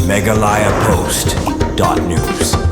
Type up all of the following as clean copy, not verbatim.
megalayapost.news.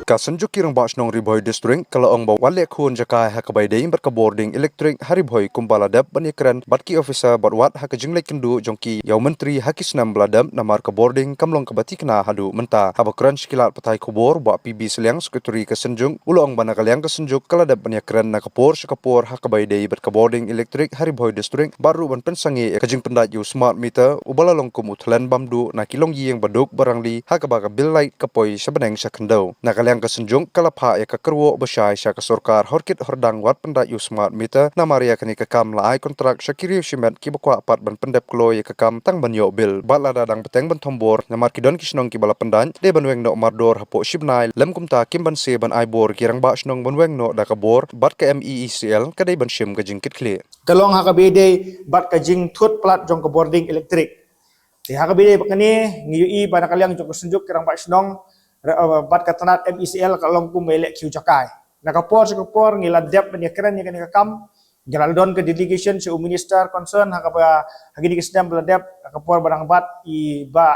Kasunjuk kirang basnong Riboy District kalaong bawale kun jakai hakabai day berkeboarding elektrik Hariboy kumbaladab banikran batki officer batwat hakajinglai kendu jongki yau menteri hakisnam baladab namar keboarding kamlong kabatikna hadu menta habakran sekilat patai kubor ba PB seliang sekretari kasunjung ulong banakaliang kasunjuk kaladab banikran nakapor sekapor hakabai day berkeboarding elektrik Hariboy District baru ban pensangi kajing pendat yu smart meter ubalalong kumutlan bamdu nakilong yeng baduk barangli hakabaga bill light kapoi sebeneng sakendau nakaliang kasunjung kalapha ya kakerwo besai sya kasorkar horkit hordang wat pendat yu smart meter namaria kani kakam lai kontrak syakiri simet kibakwa pat ban pendep klo ya kakam tang banyo bil balada dang peteng ban thombor namar kidon kisnong kibala pendan de banweng no mardor hapo shibnai lem kumta kimban se ban aibor kirang ba snong banweng no dakabor bat ka MEECL kadai ban shim kajingkit kle kalong hakabede bat kajing thut plat jong ke boarding elektrik ti hakabede bakani ngiyui banakaliang jong kasunjuk kirang ba snong bat katanat MECL kalong ku melek kiu jakai nakapor sekapor ngila dep banyakran yang kakam jaladon ke delegation se minister concern hakaba hagini kesdam beladep nakapor barang bat i ba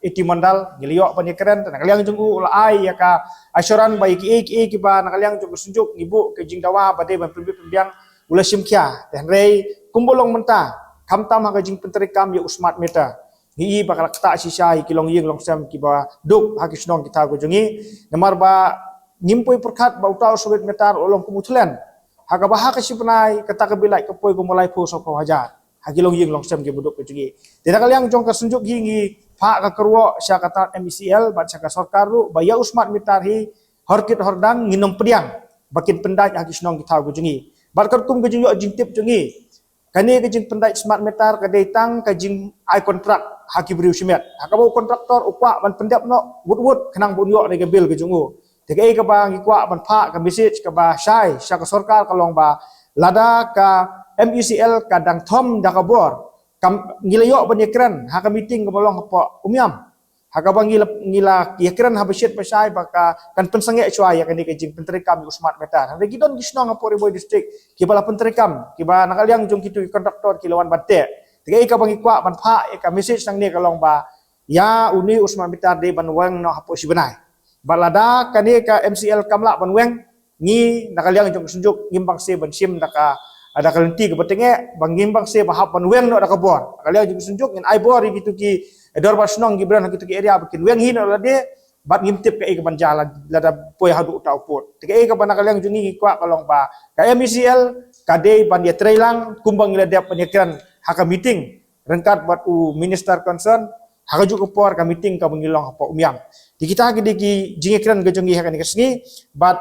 iti mandal ngiliok banyakran nakaliang jong u ai ya ka assuran bai ki ba nakaliang jong kasunjuk ibu ke jing dawa bade ban pembiang ula simkia tenrei kumbolong menta kamtam hagajing penterikam ya usmat meta hi bakal kata sisa kilong yeng long sam kiba duk hakisnong kita gojungi namar ba ngimpoi perkat ba utau sobet metar olong kumutlen hagaba hakasipnai kata kebilai kepoi gumulai pu sopo hajar hakilong yeng long sam kiba duk gojungi tidak kaliang jong kasunjuk hingi pak kakerwo sya kata MECL bat sya sorkaru ba ya usmat metar hi horkit hordang nginom pediang bakin pendai hakisnong kita gojungi bat kertum gojungi jingtip jungi kani kajing pendai smart meter kadetang kajing ai kontrak haki beriu simet hakabau kontraktor upah ban pendap no wut kenang bunyo de bil kejungu tegai ka bang ikwa ban pha ka message ka ba syai sya ka sarkar kalong ba lada ka MECL kadang thom dakabor kam ngilayo banyekran haka meeting ka bolong po umyam hakabang ngila yakran habasyet pasai baka kan pensange chua ya kani kajing penterikam usmat meter hari gidon gisno ngapo Riboy district kibala penterikam kiba nakaliang jong kitu kontraktor kilawan bate tiga ika bang ikwa ban pha ika message nang ni kalong ba ya uni usmat meter de ban wang no hapo sibenai balada kani ka MCL kamla ban wang ni nakaliang jong sunjuk ngimbang se ban sim daka ada kalenti ke betenge bang ngimbang se bahap ban wang no daka bor nakaliang jong sunjuk ngin ai bor gitu ki edor basnong gibran gitu ki area bikin wang hin ala de bat ngimtip ke ban jalan lada poi hadu tau pot tiga ika ban nakaliang jungi ikwa kalong ba ka MECL kade ban ya trailang kumbang ila dia penyekiran haka meeting rengkat buat minister concern haka juga por ka meeting ka mengilong apa umyang di kita gede ki jingekran gejongi haka ni kesni bat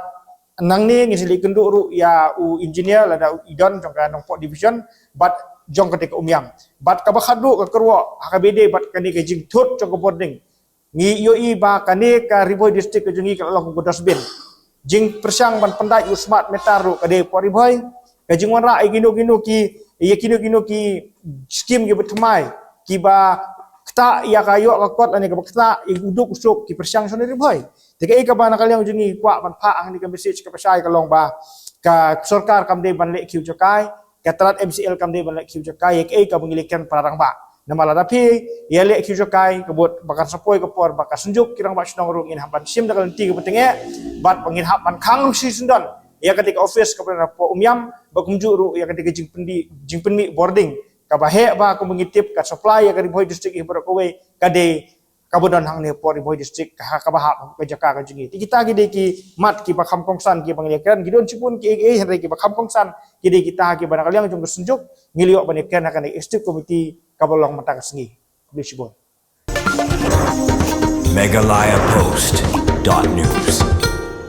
nang ni ngisili kendu ru ya engineer lada idon jongka nong pot division bat jong ketika umyang bat ka bakhadu ka kerwo haka bede bat kani ke jing thut jong boarding ngi yoi ba kani ka Riboy district gejongi ka long godosbin jing persang ban pendai usmat metaru kade po Riboy ka jing wanra igino ki yakino ki skim ge betmai ki ba kta ya kayo ka kot ani ka kta iguduk usuk ki persang sone Riboy tiga ika ba nakaliang jungi kwa ban pha ang ni ka message ka pasai ka long ba ka sarkar kamde ban le kiu jakai katrat MCL kamde ban le kiu jakai ek ka mengilikan parang ba namala tapi ya le kiu jakai kebut bakan sapoi ka por bakas sunjuk kirang ba sunong rung in haban sim da kalenti ka betenge bat pengin haban kang si sundan ya ketika office kepada po umyam bakumju ru ya ketika jingpenmi boarding ka bahe ba ku mengitip ka supply ya ka Riboy district ibro kowe kade kabudon hang ne po Riboy district ka baha ka jaka ka jingi kita gide ki mat ki bakam kongsan ki banglekan gidon cipun ki henry ki bakam kongsan gide kita ki banakaliang jong sunjuk ngiliok banekan akan executive committee kabolong mata kasengi bisibon megalayapost.news.